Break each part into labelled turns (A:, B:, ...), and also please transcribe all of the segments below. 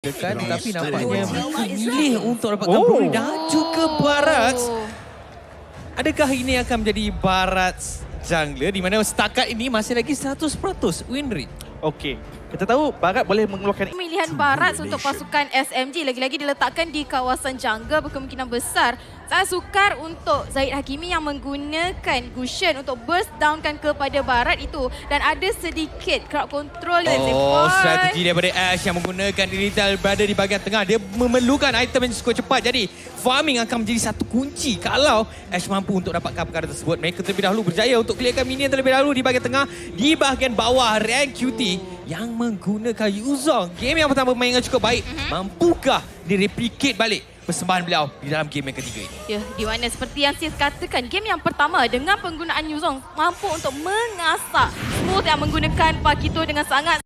A: Dekat, tetapi nampaknya memilih untuk dapatkan Brunei dan juga Barats. Adakah ini akan menjadi Barats jungler di mana setakat ini masih lagi 100% win rate?
B: Okey. Kita tahu Barat boleh mengeluarkan
C: Pemilihan Barat untuk pasukan SMG lagi-lagi diletakkan di kawasan jungle berkemungkinan besar saya sukar untuk Zahid Hakimi yang menggunakan Gusion untuk burst downkan kepada Barat itu dan ada sedikit crowd control.
A: Strategi daripada Ash yang menggunakan detail berada di bahagian tengah. Dia memerlukan item yang cukup cepat. Jadi farming akan menjadi satu kunci kalau Ash mampu untuk dapatkan perkara tersebut. Mereka terlebih dahulu berjaya untuk clearkan minion terlebih dahulu di bahagian tengah. Di bahagian bawah Ren QT yang menggunakan Yuzong. Game yang pertama bermain dengan cukup baik. Mampukah direplicate balik persembahan beliau di dalam game yang ketiga ini?
C: Ya, di mana seperti yang saya katakan, game yang pertama dengan penggunaan Yuzong mampu untuk mengasak Smooth yang menggunakan Pakito dengan sangat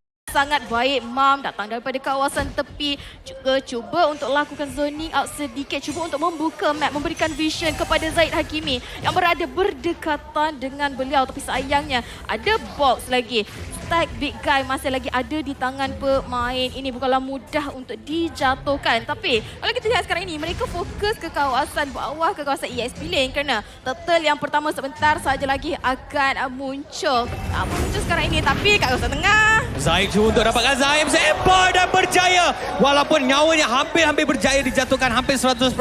C: baik. Mam datang daripada kawasan tepi, juga cuba untuk lakukan zoning out sedikit, cuba untuk membuka map, memberikan vision kepada Zahid Hakimi yang berada berdekatan dengan beliau. Tapi sayangnya ada box lagi. Stack big guy masih lagi ada di tangan pemain. Ini bukanlah mudah untuk dijatuhkan. Tapi kalau kita lihat sekarang ini, mereka fokus ke kawasan bawah, ke kawasan EXP lane kerana turtle yang pertama sebentar saja lagi akan muncul. Muncul sekarang ini tapi kat kawasan tengah.
A: Zahid cuba untuk dapatkan Zaim Sempoi dan berjaya. Walaupun nyawanya hampir berjaya dijatuhkan hampir 100%.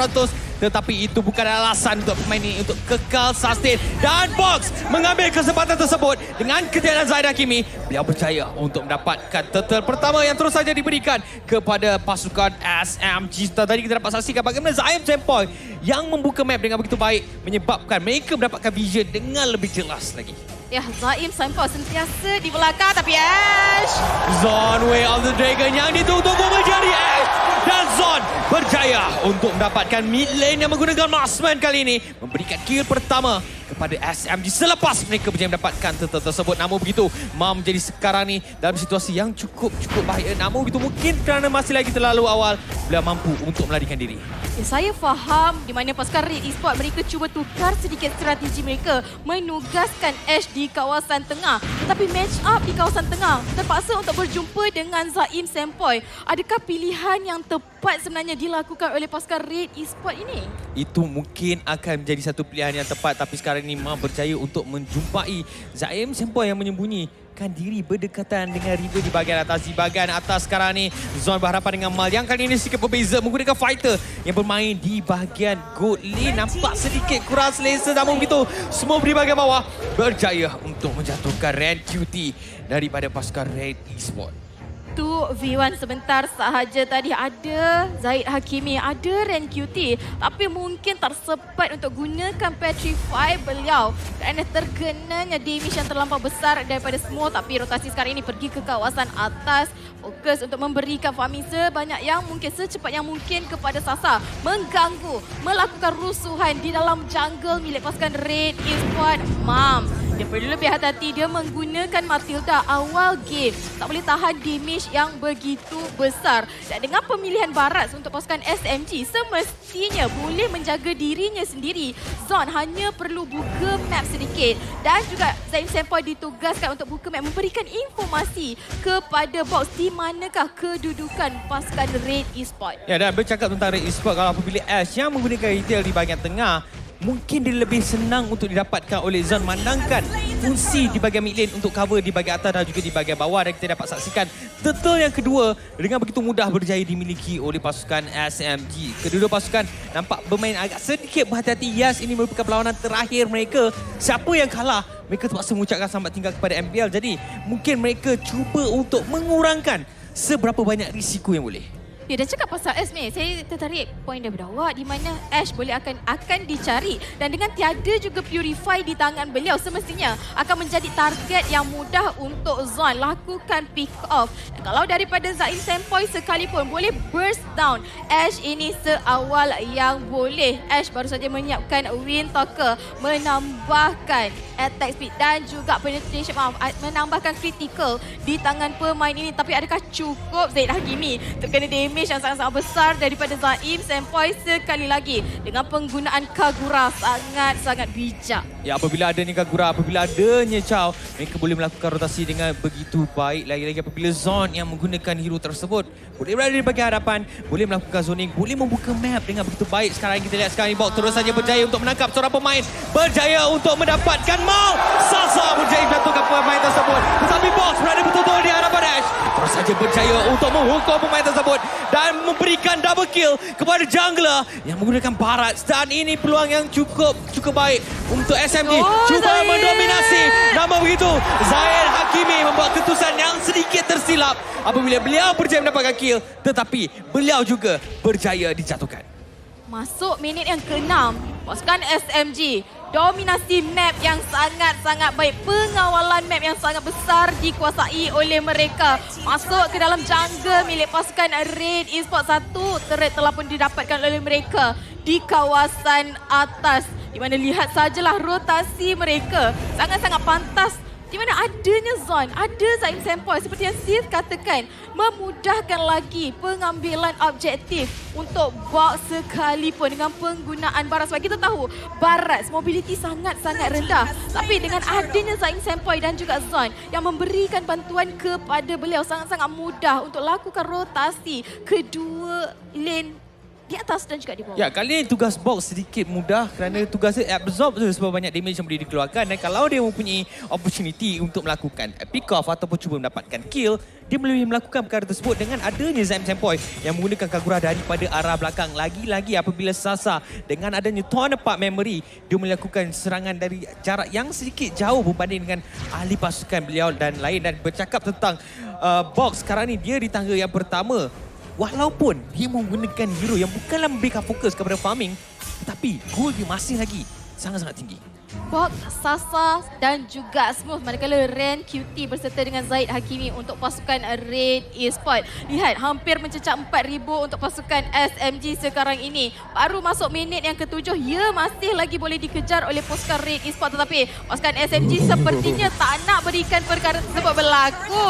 A: Tetapi itu bukan alasan untuk pemain ini untuk kekal sustain. Dan Box mengambil kesempatan tersebut dengan kejayaan Zahid Hakimi. Beliau berjaya untuk mendapatkan turtle pertama yang terus saja diberikan kepada pasukan SMG. Tadi kita dapat saksikan bagaimana Zaim Sempoi yang membuka map dengan begitu baik menyebabkan mereka mendapatkan vision dengan lebih jelas lagi.
C: Ya, Zaim Sempoi sentiasa di belakang tapi Ash.
A: Zone Way of the Dragon yang ditunggu-tunggu menjadi Ash. Dan Zone berjaya untuk mendapatkan mid lane yang menggunakan marksman kali ini. Memberikan kill pertama kepada SMG selepas mereka berjaya mendapatkan turtle tersebut. Namun begitu, Mam menjadi sekarang ni dalam situasi yang cukup bahaya. Namun begitu mungkin kerana masih lagi terlalu awal, beliau mampu untuk melarikan diri.
C: Ya, saya faham di mana pasukan Red Esports mereka cuba tukar sedikit strategi mereka menugaskan Ash di kawasan tengah. Tetapi match up di kawasan tengah terpaksa untuk berjumpa dengan Zaim Sempoi. Adakah pilihan yang tepat sebenarnya dilakukan oleh pasukan Red Esports ini?
A: Itu mungkin akan menjadi satu pilihan yang tepat, tapi sekarang ini Mam berjaya untuk menjumpai Zaim Sempoi yang menyembunyikan diri berdekatan dengan River di bahagian atas. Di bahagian atas sekarang ni Zone berhadapan dengan Mal yang kali ini sedikit berbeza menggunakan fighter yang bermain di bahagian gold lane. Nampak sedikit kurang selesa, namun begitu semua di bahagian bawah berjaya untuk menjatuhkan Ren QT daripada pasukan Red Esports.
C: 2v1 sebentar sahaja tadi ada Zahid Hakimi, ada Ren QT tapi mungkin tersempat untuk gunakan Petrify beliau kerana terkenanya damage yang terlampau besar daripada semua. Tapi rotasi sekarang ini pergi ke kawasan atas, fokus untuk memberikan farming sebanyak yang mungkin, secepat yang mungkin kepada Sasa, mengganggu, melakukan rusuhan di dalam jungle milik pasukan Red Esports. Mam, dia perlu lebih hati-hati, dia menggunakan Matilda awal game, tak boleh tahan damage yang begitu besar. Dan dengan pemilihan Barat untuk pasukan SMG, semestinya boleh menjaga dirinya sendiri. Zone hanya perlu buka map sedikit dan juga Zaim Sempoi ditugaskan untuk buka map, memberikan informasi kepada Box di manakah kedudukan pasukan Red Esports.
A: Ya, dan bercakap tentang Red Esports, kalau apabila Ash yang menggunakan retail di bahagian tengah, mungkin dia lebih senang untuk didapatkan oleh Zone mandangkan fungsi di bahagian mid lane untuk cover di bahagian atas dan juga di bahagian bawah. Dan kita dapat saksikan turtle yang kedua dengan begitu mudah berjaya dimiliki oleh pasukan SMG. Kedua-dua pasukan nampak bermain agak sedikit berhati-hati. Yes, ini merupakan perlawanan terakhir mereka. Siapa yang kalah, mereka terpaksa mengucapkan selamat tinggal kepada MPL. Jadi mungkin mereka cuba untuk mengurangkan seberapa banyak risiko yang boleh.
C: Ya, dah cakap pasal Ash, saya tertarik poin daripada awak di mana Ash boleh akan dicari dan dengan tiada juga Purify di tangan beliau, semestinya akan menjadi target yang mudah untuk Zone lakukan pick off. Dan kalau daripada Zaim Sempoi sekalipun boleh burst down Ash ini seawal yang boleh. Ash baru saja menyiapkan Wind Talker, menambahkan attack speed dan juga penetration, menambahkan critical di tangan pemain ini. Tapi adakah cukup Zahid Hakimi terkena damage damage yang sangat-sangat besar daripada Zaim Sempoi sekali lagi dengan penggunaan Kagura sangat-sangat bijak.
A: Ya, apabila adanya Kagura, apabila adanya Chow, mereka boleh melakukan rotasi dengan begitu baik. Lagi-lagi apabila Zon yang menggunakan hero tersebut boleh berada di bahagian hadapan, boleh melakukan zoning, boleh membuka map dengan begitu baik. Sekarang kita lihat sekarang Box terus saja berjaya untuk menangkap seorang pemain, berjaya untuk mendapatkan Mau. Sasa berjaya menjatuhkan pemain tersebut. Tetapi Box berada betul-betul di hadapan Ash. Terus saja berjaya untuk menghukum pemain tersebut dan memberikan double kill kepada jungler yang menggunakan Barat. Dan ini peluang yang cukup baik untuk SMG. Cuba
C: Zaid
A: mendominasi. Namun begitu, Zaid Hakimi membuat keputusan yang sedikit tersilap apabila beliau berjaya mendapatkan kill, tetapi beliau juga berjaya dijatuhkan.
C: Masuk minit yang ke-6, pasukan SMG dominasi map yang sangat-sangat baik. Pengawalan map yang sangat besar dikuasai oleh mereka. Masuk ke dalam jungle milik pasukan Red Esports. Satu turret telah pun didapatkan oleh mereka di kawasan atas. Di mana lihat sajalah rotasi mereka. Sangat-sangat pantas. Di mana adanya Zon, ada Zaim Sempoi seperti yang Sis katakan, memudahkan lagi pengambilan objektif untuk Box sekalipun dengan penggunaan Barat. Sebab kita tahu Barat mobility sangat-sangat rendah. Tapi dengan adanya Zaim Sempoi dan juga Zon yang memberikan bantuan kepada beliau, sangat-sangat mudah untuk lakukan rotasi kedua lane di atas dan juga di bawah.
A: Ya, kali ini tugas Box sedikit mudah kerana tugasnya absorb tu sebab banyak damage yang boleh dikeluarkan. Dan kalau dia mempunyai opportunity untuk melakukan pick off ataupun cuba mendapatkan kill, dia boleh melakukan perkara tersebut dengan adanya Zaim Sempoi yang menggunakan Kagura daripada arah belakang. Lagi-lagi apabila Sasa dengan adanya torn apart memory, dia melakukan serangan dari jarak yang sedikit jauh berbanding dengan ahli pasukan beliau dan lain. Dan bercakap tentang Box sekarang ni, dia di tangga yang pertama. Walaupun dia menggunakan hero yang bukanlah memberikan fokus kepada farming, tetapi goal dia masih lagi sangat-sangat tinggi.
C: Box, Sasa dan juga Smooth manakala Ren QT berserta dengan Zaid Hakimi untuk pasukan Red Esports. Lihat, hampir mencecah 4,000 untuk pasukan SMG sekarang ini. Baru masuk minit yang ke-7, ia masih lagi boleh dikejar oleh pasukan Red Esports. Tetapi pasukan SMG sepertinya tak nak berikan perkara tersebut berlaku.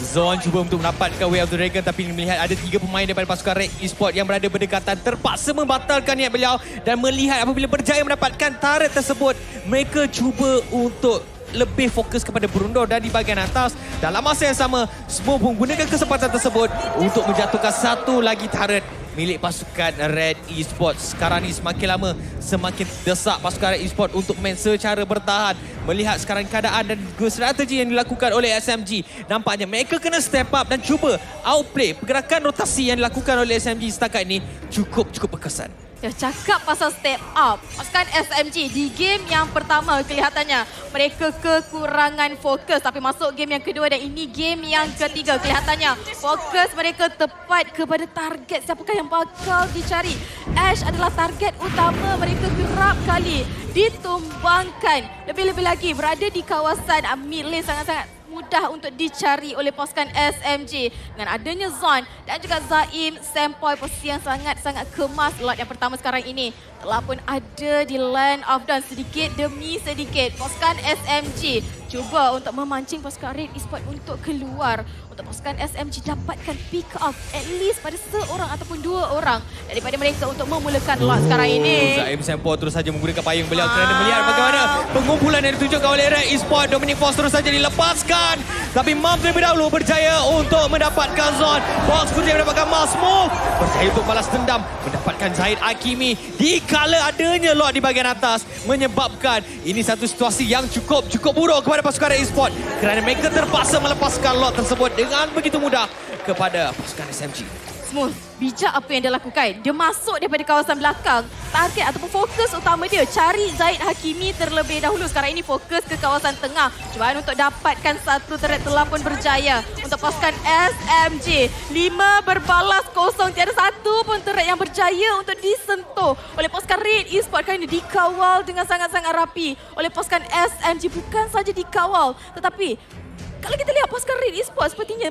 A: Zon cuba untuk mendapatkan Way of the Dragon, tapi melihat ada 3 pemain daripada pasukan Red Esports yang berada berdekatan, terpaksa membatalkan niat beliau. Dan melihat apabila berjaya mendapatkan turret tersebut, mereka cuba untuk lebih fokus kepada berundur dan di bahagian atas. Dalam masa yang sama, semua menggunakan kesempatan tersebut untuk menjatuhkan satu lagi turret milik pasukan Red Esports. Sekarang ni semakin lama semakin desak pasukan Red Esports untuk main secara bertahan. Melihat sekarang keadaan dan juga strategi yang dilakukan oleh SMG, nampaknya mereka kena step up dan cuba outplay. Pergerakan rotasi yang dilakukan oleh SMG setakat ini cukup berkesan.
C: Ya, cakap pasal step up, pasukan SMG di game yang pertama kelihatannya mereka kekurangan fokus. Tapi masuk game yang kedua dan ini game yang ketiga, kelihatannya fokus mereka tepat kepada target. Siapakah yang bakal dicari? Ash adalah target utama mereka, kerap kali ditumbangkan. Lebih-lebih lagi berada di kawasan mid lane, sangat-sangat mudah untuk dicari oleh pasukan SMG. Dengan adanya Zon dan juga Zaim Sempoi, posisi yang sangat-sangat kemas. Lot yang pertama sekarang ini telah pun ada di Land of Dawn. Sedikit demi sedikit pasukan SMG cuba untuk memancing pasukan Red Esports untuk keluar. Untuk pasukan SMG dapatkan pick off at least pada seorang ataupun 2 orang daripada mereka untuk memulakan lot sekarang ini.
A: Zaim Sempoi terus saja menggunakan payung beliau kerana melihat bagaimana pengumpulan yang ditunjukkan oleh Red Esports. Dominic Force terus saja dilepaskan, tapi Mam terlebih dahulu berjaya untuk mendapatkan Zon. Box berjaya mendapatkan Mas Move, berjaya untuk balas dendam, mendapatkan Zaid Hakimi di kala adanya lot di bahagian atas, menyebabkan ini satu situasi yang cukup buruk kepada pasukan Red Esports kerana mereka terpaksa melepaskan lot tersebut dengan begitu mudah kepada pasukan SMG.
C: Smooth, bijak apa yang dia lakukan. Dia masuk daripada kawasan belakang. Target ataupun fokus utama dia cari Zaid Hakimi terlebih dahulu. Sekarang ini fokus ke kawasan tengah. Cubaan untuk dapatkan satu turret telah pun berjaya untuk pasukan SMG. 5 berbalas kosong. Tiada satu pun turret yang berjaya untuk disentuh oleh pasukan Red Esports. Kali ini dikawal dengan sangat-sangat rapi oleh pasukan SMG. Bukan saja dikawal, tetapi kalau kita lihat pasukan Red Esports sepertinya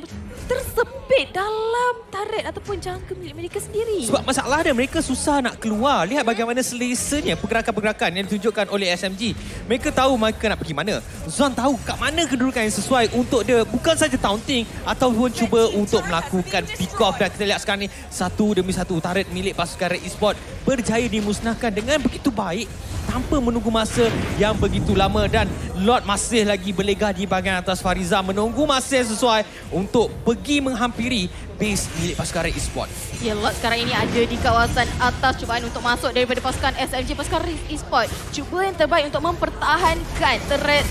C: tersepit dalam turret ataupun jangka milik mereka sendiri.
A: Sebab masalah dia, mereka susah nak keluar. Lihat bagaimana selesanya pergerakan-pergerakan yang ditunjukkan oleh SMG. Mereka tahu mereka nak pergi mana. Zon tahu kat mana kedudukan yang sesuai untuk dia bukan saja taunting ataupun cuba untuk melakukan pick off. Dan kita lihat sekarang ni satu demi satu turret milik pasukan Red Esports berjaya dimusnahkan dengan begitu baik tanpa menunggu masa yang begitu lama, dan Lord masih lagi berlegah di bahagian atas. Fariza menunggu masa yang sesuai untuk pergi menghampiri base milik pasukan Red Esports.
C: Ya, Lord sekarang ini ada di kawasan atas, cubaan untuk masuk daripada pasukan SMG. Pasukan Red Esports cuba yang terbaik untuk mempertahankan turret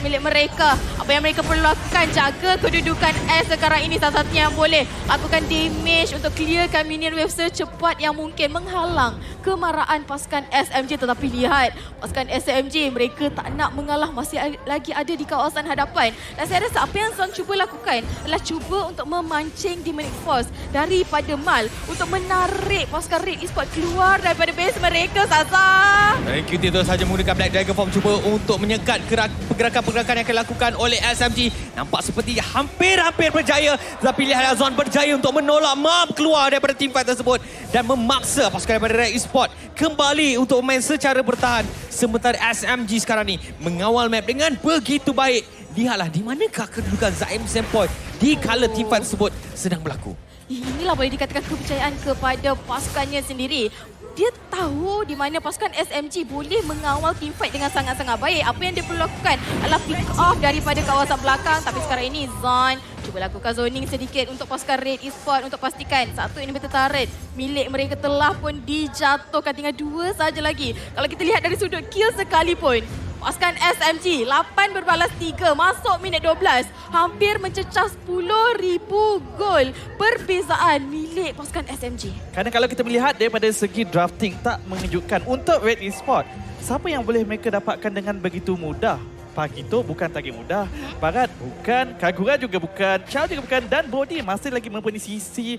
C: milik mereka. Apa yang mereka perlu lakukan, jaga kedudukan S sekarang ini. Salah satunya yang boleh lakukan damage untuk clearkan minion wave secepat yang mungkin, menghalang kemarahan pasukan SMG. Tetapi lihat, pasukan SMG mereka tak nak mengalah, masih lagi ada di kawasan hadapan. Dan saya rasa apa yang Zon cuba lakukan adalah cuba untuk memancing Demonic Force daripada Mal untuk menarik pasukan Red Esports keluar daripada base mereka. Sasa.
A: Dan QT terus saja menggunakan Black Dragon Form cuba untuk menyekat pergerakan-pergerakan yang akan dilakukan oleh SMG. Nampak seperti hampir-hampir berjaya, tetapi lihat Zon berjaya untuk menolak Mam keluar daripada teamfight tersebut dan memaksa pasukan daripada Red Esports kembali untuk main secara bertahan. Sementara SMG sekarang ni mengawal map dengan begitu baik. Lihatlah di manakah kedudukan Zaim Sempoi di kala teamfight tersebut sedang berlaku.
C: Inilah boleh dikatakan kepercayaan kepada pasukannya sendiri. Dia tahu di mana pasukan SMG boleh mengawal teamfight dengan sangat-sangat baik. Apa yang dia perlu lakukan adalah pick off daripada kawasan belakang. Tapi sekarang ini Zon cuba lakukan zoning sedikit untuk pasukan Red Esports untuk pastikan satu inhibitor turret milik mereka telah pun dijatuhkan. Tinggal 2 saja lagi. Kalau kita lihat dari sudut kill sekalipun, pasukan SMG 8 berbalas 3 masuk minit 12, hampir mencecah 10,000 gol perbezaan milik pasukan SMG.
B: Kerana kalau kita melihat daripada segi drafting tak mengejutkan untuk Red Esports, siapa yang boleh mereka dapatkan dengan begitu mudah? Pakito bukan target mudah, Barat bukan, Kagura juga bukan, Chow juga bukan, dan Body masih lagi mempunyai sisi,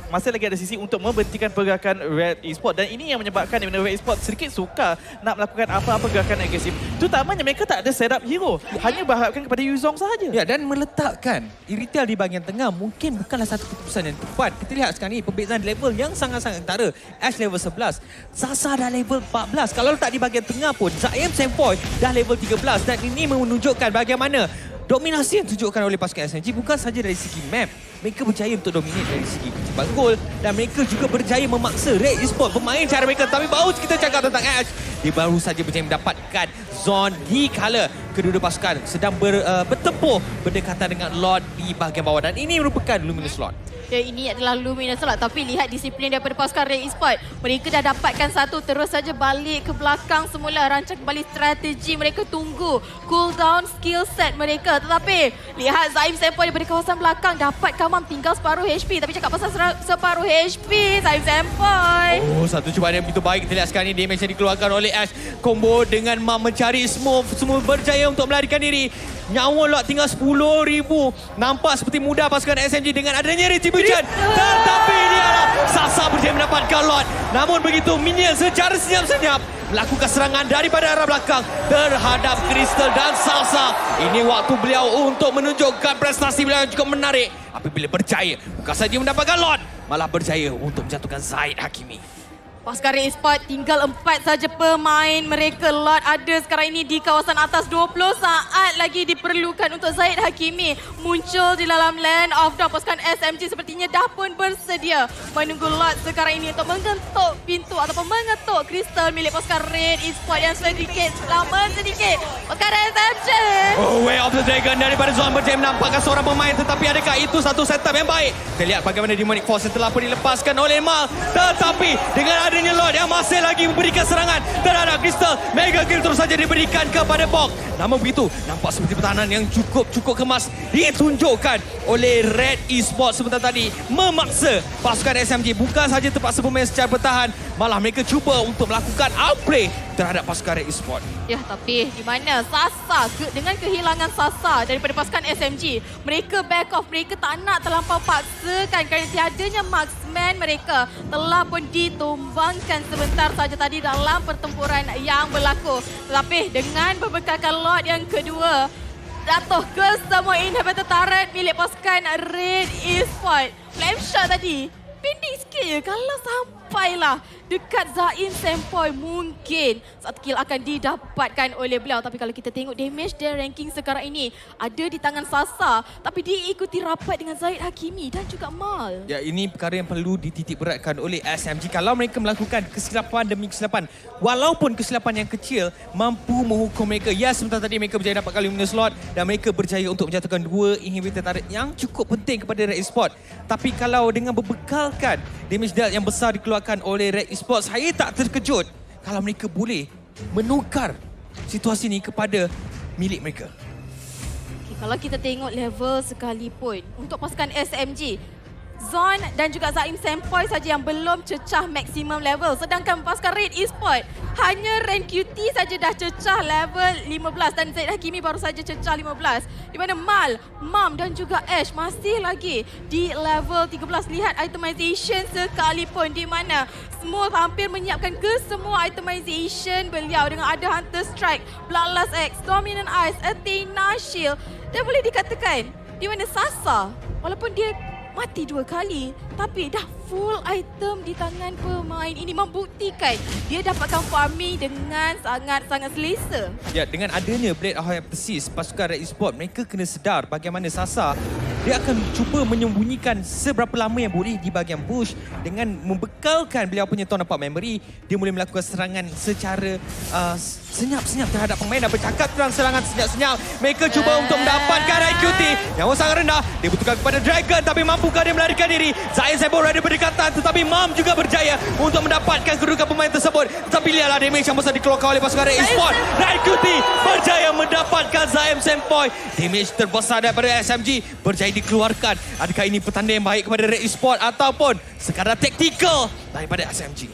B: masih lagi ada sisi untuk membentikan pergerakan Red Esports. Dan ini yang menyebabkan Red Esports sedikit suka nak melakukan apa-apa gerakan agresif. Terutamanya mereka tak ada setup hero, hanya berharapkan kepada Yuzong sahaja.
A: Ya, dan meletakkan Iritel di bahagian tengah mungkin bukanlah satu keputusan yang tepat. Kita lihat sekarang ni perbezaan level yang sangat-sangat ketara. Ash level 11, Sasa dah level 14. Kalau letak di bahagian tengah pun, Zaim Sempoi dah level 13. Dan ini menunjukkan bagaimana dominasi yang ditunjukkan oleh pasukan SMG bukan saja dari segi map. Mereka berjaya untuk dominate dari segi kecepatan gol, dan mereka juga berjaya memaksa Red Esports bermain cara mereka. Tapi baru kita cakap tentang Ash, dia baru saja berjaya mendapatkan zone di kala kedua-dua pasukan sedang bertempur berdekatan dengan Lord di bahagian bawah, dan ini merupakan Luminous Lord.
C: Ya, ini adalah Luminous Lord. Tapi lihat disiplin daripada pasukan Red Esports. Mereka dah dapatkan satu, terus saja balik ke belakang semula. Rancang kembali strategi mereka, tunggu cooldown skill set mereka. Tetapi lihat Zaim Sempoi daripada kawasan belakang dapat Kamam tinggal separuh HP. Tapi cakap pasal separuh HP, Zaim Sempoi.
A: Oh, satu cubaan yang begitu baik. Kita lihat sekarang ni damage yang dikeluarkan oleh Ash. Combo dengan Mam mencari Smurf. Semua berjaya untuk melarikan diri. Nyawa Lord tinggal 10,000. Nampak seperti mudah pasukan SMG dengan adanya retribution. Tetapi dialah Sasa berjaya mendapatkan Lord. Namun begitu, minion secara senyap-senyap melakukan serangan daripada arah belakang terhadap Crystal dan Sasa. Ini waktu beliau untuk menunjukkan prestasi beliau yang cukup menarik. Apabila berjaya, bukan saja mendapatkan Lord, malah berjaya untuk menjatuhkan Zaid Hakimi.
C: Pasukan Red Esports tinggal 4 saja pemain mereka. Lord ada sekarang ini di kawasan atas. 20 saat lagi diperlukan untuk Zaid Hakimi muncul di dalam land of Dawn. Pasukan SMG sepertinya dah pun bersedia menunggu Lord sekarang ini untuk mengetuk pintu ataupun mengetuk kristal milik pasukan Red Esports yang sedikit lama sedikit. Pasukan SMG.
A: Oh, Way of the Dragon daripada Zon berjaya menampakkan seorang pemain, tetapi adakah itu satu setup yang baik? Kita lihat bagaimana Demonic Force yang telah pun dilepaskan oleh Mal. Tetapi dengan adanya Lord yang masih lagi memberikan serangan terhadap Crystal, Mega Kill terus saja diberikan kepada Bok. Namun begitu, nampak seperti pertahanan yang cukup kemas ditunjukkan oleh Red Esports sebentar tadi, memaksa pasukan SMG bukan saja terpaksa bermain secara bertahan, malah mereka cuba untuk melakukan outplay terhadap pasukan Red Esports.
C: Ya, tapi di mana Sasa dengan kehilangan Sasa daripada pasukan SMG, mereka back off, mereka tak nak terlampau paksakan kerana tiadanya marksman mereka telah pun ditumbangkan sebentar saja tadi dalam pertempuran yang berlaku. Tetapi dengan berbekalkan Lord yang kedua, jatuh ke semua inhibitor turret milik pasukan Red Esports. Flame shot tadi, pendek sikit je. Kalau sampailah dekat Zaim Sempoi, mungkin satu kill akan didapatkan oleh beliau. Tapi kalau kita tengok damage dia ranking sekarang ini, ada di tangan Sasa. Tapi diikuti rapat dengan Zahid Hakimi dan juga Mal.
A: Ya, ini perkara yang perlu dititik beratkan oleh SMG. Kalau mereka melakukan kesilapan demi kesilapan, walaupun kesilapan yang kecil, mampu menghukum mereka. Ya, sebentar tadi mereka berjaya dapatkan luminous slot dan mereka berjaya untuk menjatuhkan 2 inhibitor turret yang cukup penting kepada Red Esports. Tapi kalau dengan berbekalkan damage dealt yang besar dikeluarkan oleh Red Esports, saya tak terkejut kalau mereka boleh menukar situasi ini kepada milik mereka.
C: Okay, kalau kita tengok level sekalipun untuk pasukan SMG, Zon dan juga Zaim Sempoi saja yang belum cecah maksimum level. Sedangkan pasukan Red Esports hanya rank QT saja dah cecah level 15 dan Zahid Hakimi baru saja cecah 15. Di mana Mal, Mam dan juga Ash masih lagi di level 13. Lihat itemization sekalipun di mana Smooth hampir menyiapkan ke semua itemization beliau dengan ada Hunter Strike, Bloodlust X, Dominant Ice, Athena Shield. Dan boleh dikatakan di mana Sasa walaupun dia mati 2 kali, tapi dah full item di tangan pemain ini, membuktikan dia dapatkan farming dengan sangat-sangat selesa.
A: Ya, dengan adanya Blade of Hypnosis, pasukan Red Esports, mereka kena sedar bagaimana Sasa dia akan cuba menyembunyikan seberapa lama yang boleh di bahagian bush. Dengan membekalkan beliau punya Torn Apart Memory, dia boleh melakukan serangan secara senyap-senyap terhadap pemain dan bercakap tentang serangan senyap-senyap. Mereka cuba untuk mendapatkan IQT yang sangat rendah. Dia butuhkan kepada Dragon, tapi mampukah dia melarikan diri? Zain Sempoi berada berdekatan, tetapi Mam juga berjaya untuk mendapatkan kedudukan pemain tersebut. Tetapi lihatlah damage yang besar dikeluarkan oleh pasukan Red Esports. IQT berjaya mendapatkan Zaim Sempoi. Damage terbesar daripada SMG berjaya dikeluarkan. Adakah ini petanda yang baik kepada Red Esports ataupun sekadar taktikal daripada SMG?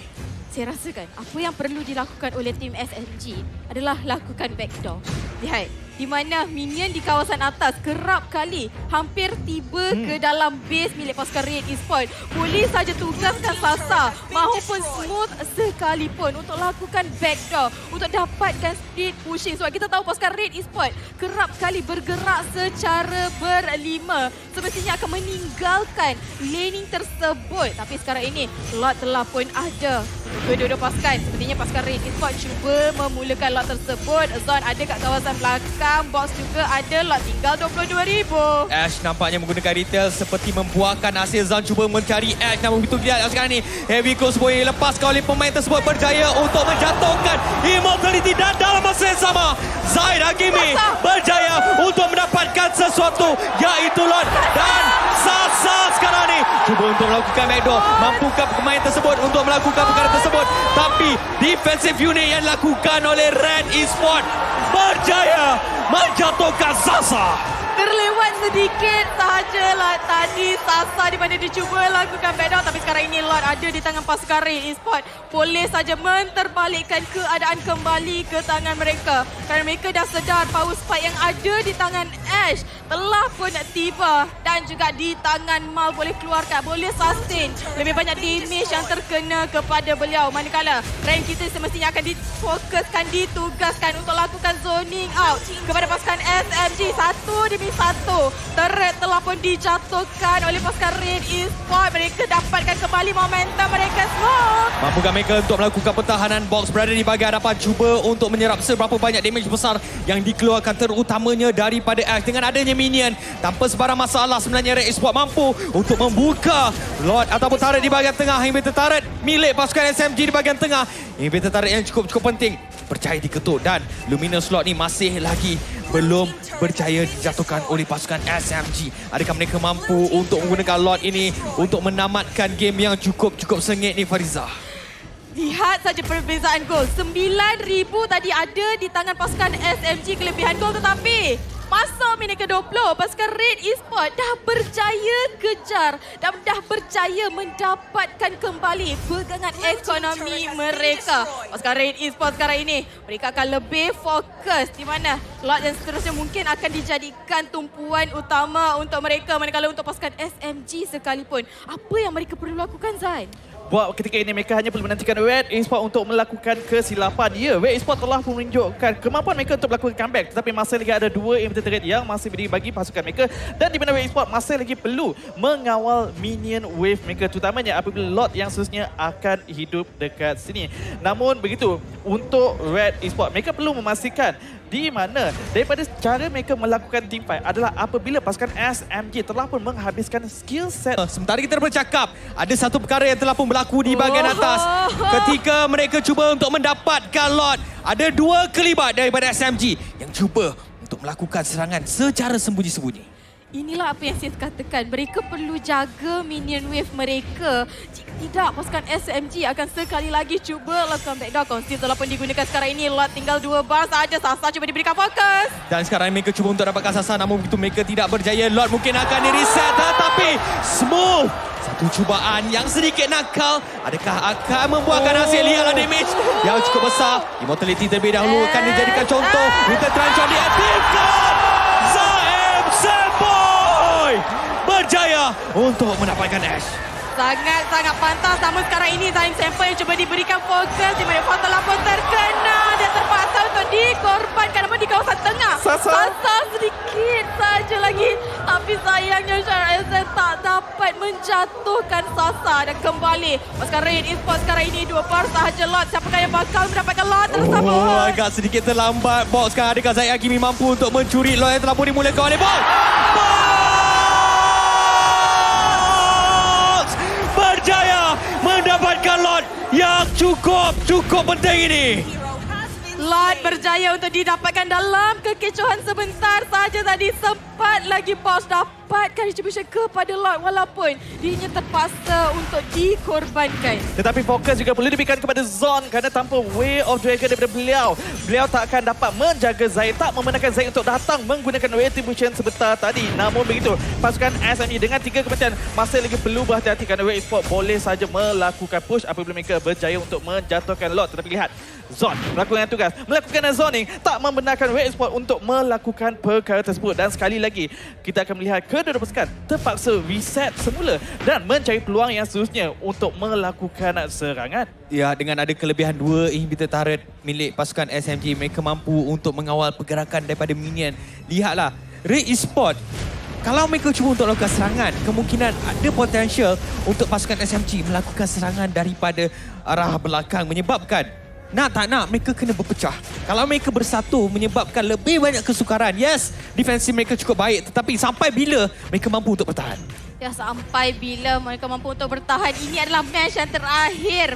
C: Saya rasakan apa yang perlu dilakukan oleh tim SMG adalah lakukan backdoor. Lihat, di mana minion di kawasan atas kerap kali hampir tiba ke dalam base milik pasukan Red Esports. Boleh saja tugaskan Sasa maupun Smooth sekalipun untuk lakukan backdoor, untuk dapatkan speed pushing. Sebab kita tahu pasukan Red Esports kerap kali bergerak secara berlima. Semestinya akan meninggalkan laning tersebut. Tapi sekarang ini, lot telah pun ada kedua-dua pasukan. Sepertinya pasukan Red Esports cuba memulakan lot tersebut. Zon ada kat kawasan belakang, box juga ada, lot tinggal 22,000.
A: Ash nampaknya menggunakan retail seperti membuahkan hasil. Zon cuba mencari Ash, namun begitu lihat sekarang ni heavy close boleh lepaskan oleh pemain tersebut, berjaya untuk menjatuhkan Immortality dan dalam masa yang sama Zahid Hakimi berjaya untuk mendapatkan sesuatu, iaitu Lord dan Sasa sekarang ni cuba untuk melakukan backdoor. Mampukah pemain tersebut untuk melakukan perkara tersebut? Tapi defensive unit yang dilakukan oleh Red Esports berjaya menjatuhkan Sasa.
C: Terlewat sedikit sahajalah tadi Sasa di mana dia cuba lakukan backdown, tapi sekarang ini Lord ada di tangan pasukan Red Esports. Boleh saja menterbalikkan keadaan kembali ke tangan mereka. Kerana mereka dah sedar power spike yang ada di tangan Ash telah pun tiba dan juga di tangan Mal boleh keluarkan, boleh sustain lebih banyak damage yang terkena kepada beliau. Manakala rank kita semestinya akan difokuskan, ditugaskan untuk lakukan zoning out kepada pasukan SMG satu demi satu. Turret telah pun dijatuhkan oleh pasukan Red Esports. Mereka dapatkan kembali momentum mereka semua.
A: Mampukah mereka untuk melakukan pertahanan? Box berada di bahagian hadapan, cuba untuk menyerap seberapa banyak damage besar yang dikeluarkan terutamanya daripada Ash. Dengan adanya minion, tanpa sebarang masalah sebenarnya Red Esports mampu untuk membuka Lord ataupun turret di bahagian tengah. Inhibitor turret milik pasukan SMG di bahagian tengah. Inhibitor turret yang cukup penting berjaya diketuk dan luminous slot ni masih lagi belum berjaya dijatuhkan oleh pasukan SMG. Adakah mereka mampu untuk menggunakan lot ini untuk menamatkan game yang cukup sengit ni, Fariza?
C: Lihat saja perbezaan gol. 9,000 tadi ada di tangan pasukan SMG kelebihan gol, tetapi masa minit ke-20 pasukan Red Esports dah berjaya kejar dan dah berjaya mendapatkan kembali pegangan ekonomi mereka. Pasukan Red Esports sekarang ini mereka akan lebih fokus di mana slot dan seterusnya mungkin akan dijadikan tumpuan utama untuk mereka. Manakala untuk pasukan SMG sekalipun, apa yang mereka perlu lakukan, Zain?
B: buat ketika ini mereka hanya perlu menantikan Red Esports untuk melakukan kesilapan. Ya, Red Esports telah pun menunjukkan kemampuan mereka untuk melakukan comeback. Tetapi masih lagi ada 2 inhibitor turret yang masih bagi pasukan mereka. Dan di mana Red Esports masih lagi perlu mengawal minion wave mereka. Terutamanya apabila Lord yang seterusnya akan hidup dekat sini. Namun begitu, untuk Red Esports, mereka perlu memastikan di mana daripada cara mereka melakukan team fight adalah apabila pasukan SMG telah pun menghabiskan skill set.
A: Sementara kita bercakap, ada satu perkara yang telah pun berlaku di bahagian atas. Ketika mereka cuba untuk mendapatkan Lord, ada 2 kelibat daripada SMG yang cuba untuk melakukan serangan secara sembunyi-sembunyi.
C: Inilah apa yang saya katakan. Mereka perlu jaga minion wave mereka. Jika tidak, pasukan SMG akan sekali lagi cuba lakukan backdoor. Conceal telah pun digunakan sekarang ini. Lot tinggal 2 bar sahaja. Sasa cuba diberikan fokus.
A: Dan sekarang mereka cuba untuk dapatkan Sasa, namun begitu mereka tidak berjaya. Lord mungkin akan di-reset, tetapi Smooth. Satu cubaan yang sedikit nakal. Adakah akan membuahkan hasil? Lihatlah damage yang cukup besar. Immortality terlebih dahulu akan dijadikan contoh. Winter Tranchon diaktifkan. Zaim Semboy berjaya untuk mendapatkan Ash.
C: Sangat-sangat pantas. Namun sekarang ini Zaim Semboy yang cuba diberikan fokus. Di mana Fon telah pun terkena. Dia terpaksa untuk dikorbankan. Namun di kawasan tengah. Sasa sedikit saja lagi. Tapi sayangnya Syarul tak dapat menjatuhkan Sasa. Dan kembali pasukan Red Esports sekarang ini 2 bar sahaja Lot. Siapakah yang bakal mendapatkan Lot tersebut?
A: Oh, agak sedikit terlambat Box. Sekarang adakah Zaid Hakimi mampu untuk mencuri Lot yang telah pun dimulakan oleh Box? Box berjaya mendapatkan Lot yang cukup penting ini.
C: Lot berjaya untuk didapatkan dalam kekecohan sebentar saja tadi. Sempat lagi Box dapatkan distribution kepada Lot walaupun dirinya terpaksa untuk dikorbankan.
B: Tetapi fokus juga perlu diberikan kepada Zon kerana tanpa Way of Dragon daripada beliau tak akan dapat menjaga Zaid, tak membenarkan Zaid untuk datang menggunakan retribution sebentar tadi. Namun begitu, pasukan SME dengan 3 kematian masih lagi perlu berhati-hati kerana Red Esports boleh saja melakukan push apabila mereka berjaya untuk menjatuhkan Lord. Tetapi lihat, Zon melakukan tugas, melakukan zoning, tak membenarkan Red Esports untuk melakukan perkara tersebut. Dan sekali lagi, kita akan melihat kedua pasukan terpaksa reset semula dan mencari peluang yang seterusnya untuk melakukan serangan.
A: Ya, dengan ada kelebihan 2 inhibitor turret milik pasukan SMG, mereka mampu untuk mengawal pergerakan daripada minion. Lihatlah, Red Esports, kalau mereka cuba untuk melakukan serangan, kemungkinan ada potensial untuk pasukan SMG melakukan serangan daripada arah belakang menyebabkan nak tak nak mereka kena berpecah. Kalau mereka bersatu menyebabkan lebih banyak kesukaran. Yes, defensif mereka cukup baik, tetapi sampai bila mereka mampu untuk bertahan?
C: Ya, sampai bila mereka mampu untuk bertahan. Ini adalah match yang terakhir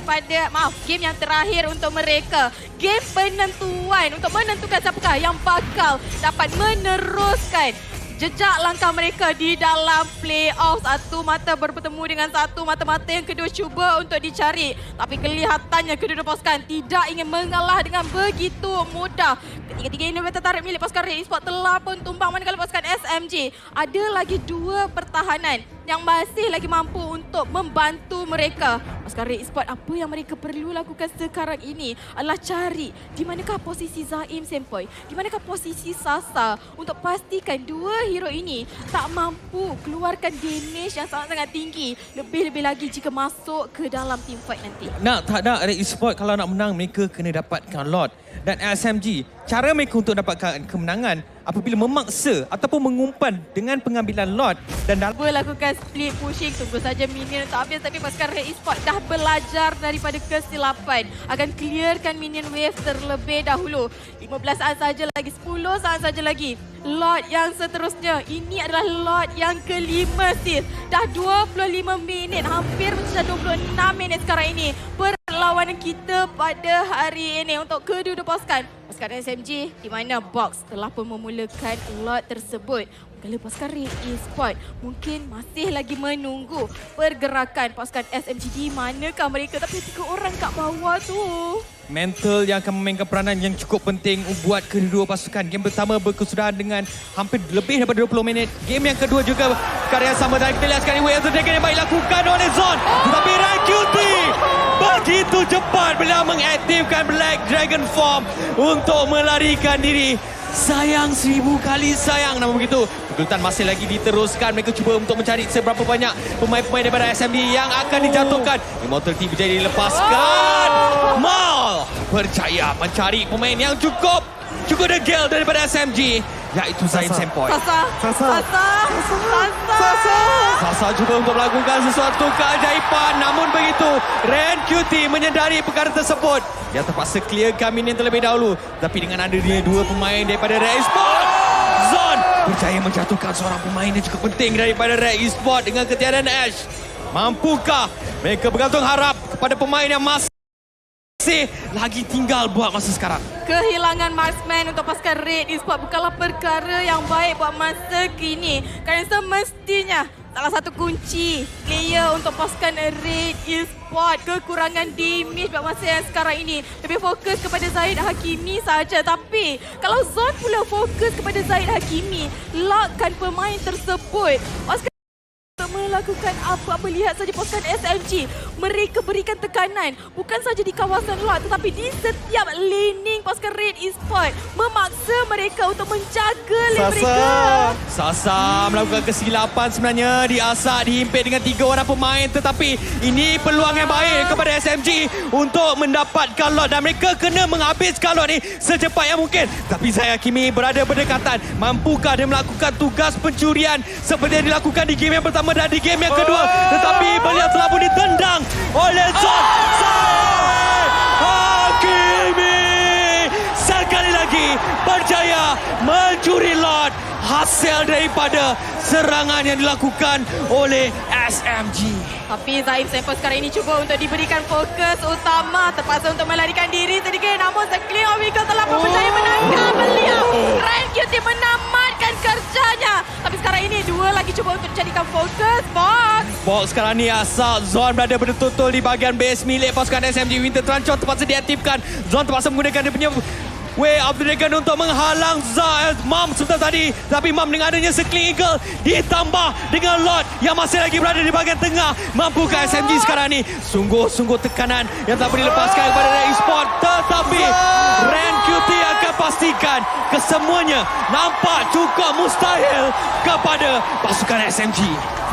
C: game yang terakhir untuk mereka. Game penentuan untuk menentukan siapakah yang bakal dapat meneruskan jejak langkah mereka di dalam playoff. Satu mata bertemu dengan satu mata yang kedua cuba untuk dicari. Tapi kelihatannya kedua pasukan tidak ingin mengalah dengan begitu mudah. Ketiga-tiga inhibitor turret milik pasukan Red Esports telah pun tumbang, manakala pasukan SMG ada lagi 2 pertahanan yang masih lagi mampu untuk membantu mereka. Pasukan Red Esports, apa yang mereka perlu lakukan sekarang ini adalah cari di manakah posisi Zaim Semboy, di manakah posisi Sasa untuk pastikan 2 hero ini tak mampu keluarkan damage yang sangat-sangat tinggi. Lebih-lebih lagi jika masuk ke dalam team fight nanti.
A: Nak tak nak, Red Esports kalau nak menang mereka kena dapatkan Lord. Dan SMG, cara mereka untuk dapatkan kemenangan apabila memaksa ataupun mengumpan dengan pengambilan Lord dan
C: Cuba lakukan split pushing, tunggu saja minion tak habis. Tapi pasukan Red Esports dah belajar daripada kesilapan, akan clearkan minion wave terlebih dahulu. 15 saat saja lagi, 10 saat saja lagi. Lord yang seterusnya, ini adalah Lord yang kelima sis. Dah 25 minit, hampir sudah 26 minit sekarang ini perlawanan kita pada hari ini untuk kedua pasukan. Pasukan SMG di mana Box telah pun memulakan Lord tersebut. Kalau pasukan Red Esports mungkin masih lagi menunggu pergerakan pasukan SMG di manakah mereka. Tapi 3 orang kat bawah tu.
A: mental yang akan memainkan peranan yang cukup penting buat kedua pasukan. Game pertama berkesudahan dengan hampir lebih daripada 20 minit. Game yang kedua juga karya sama dan kita lihat sekali Way of the Dragon yang baik lakukan oleh Zon. Tetapi RQT begitu cepat bila mengaktifkan Black Dragon Form untuk melarikan diri. Sayang 1000 kali sayang. Namun begitu, pergulatan masih lagi diteruskan. Mereka cuba untuk mencari seberapa banyak pemain-pemain daripada SMG yang akan dijatuhkan. Immortality berjaya dilepaskan. Mal berjaya mencari pemain yang cukup degil daripada SMG, iaitu Zain Sempoi. Sasa cuba untuk melakukan sesuatu keajaiban. Namun begitu, Ren QT menyedari perkara tersebut. Dia terpaksa clearkan minion terlebih dahulu. Tapi dengan adanya dua pemain daripada Red Esports, Zon berjaya menjatuhkan seorang pemain yang cukup penting daripada Red Esports dengan ketiadaan Ash. Mampukah mereka bergantung harap kepada pemain yang masih lagi tinggal buat masa sekarang?
C: Kehilangan marksman untuk pasukan Red Esports bukanlah perkara yang baik buat masa kini. Kerana semestinya salah satu kunci player untuk pasukan Red Esports kekurangan damage buat masa yang sekarang ini. Lebih fokus kepada Zahid Hakimi saja. Tapi kalau Zon pula fokus kepada Zahid Hakimi, lockkan pemain tersebut. Pasukan melakukan apa-apa, lihat saja pasukan SMG. Mereka berikan tekanan bukan saja di kawasan luar tetapi di setiap laning pasukan Red Esports, memaksa mereka untuk menjaga lane mereka.
A: Sasa melakukan kesilapan sebenarnya, diasak, dihimpit dengan 3 orang pemain, tetapi ini peluang yang baik kepada SMG untuk mendapatkan lot dan mereka kena menghabiskan lot ni secepat yang mungkin. Tapi Zahid Hakimi berada berdekatan. Mampukah dia melakukan tugas pencurian seperti yang dilakukan di game yang pertama dan di game yang kedua? Tetapi beliau telah pun ditendang oleh Zon. Zahid Hakimi sekali lagi berjaya mencuri lot hasil daripada serangan yang dilakukan oleh SMG.
C: Tapi Zain Sempoi sekarang ini cuba untuk diberikan fokus utama, terpaksa untuk melarikan diri sedikit, namun Clean Oracle telah pun berjaya menangkap beliau. Ren QT menamatkan kerjanya. Tapi sekarang ini dua lagi cuba untuk jadikan fokus.
A: Box sekarang ni asal Zon berada betul-betul di bahagian base milik pasukan SMG. Winter Tranchon terpaksa diaktifkan. Zon terpaksa menggunakan dia punya Way of the Dragon untuk menghalang Mam sebentar tadi. Tapi Mam dengan adanya Circling Eagle ditambah dengan Lord yang masih lagi berada di bahagian tengah. Mampukah SMG sekarang ni? Sungguh-sungguh tekanan yang tak boleh dilepaskan kepada Red Esports. Tetapi Ren QT akan pastikan kesemuanya nampak cukup mustahil kepada pasukan SMG.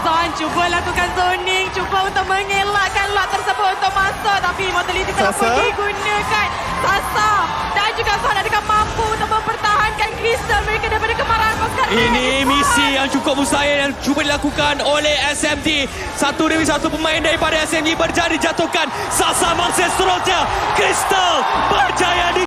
C: Zon cuba lakukan zoning, cuba untuk mengelakkan lot tersebut untuk masuk. Tapi Immortality telah pun digunakan. Sasa dan juga Zon adakah mampu untuk mempertahankan kristal mereka daripada kemarahan pasukan Red
A: Ini
C: Esports?
A: misi yang cukup mustahil yang cuba dilakukan oleh SMG. Satu demi satu pemain daripada SMG berjaya dijatuhkan. Sasa mangsa seterusnya. Kristal berjaya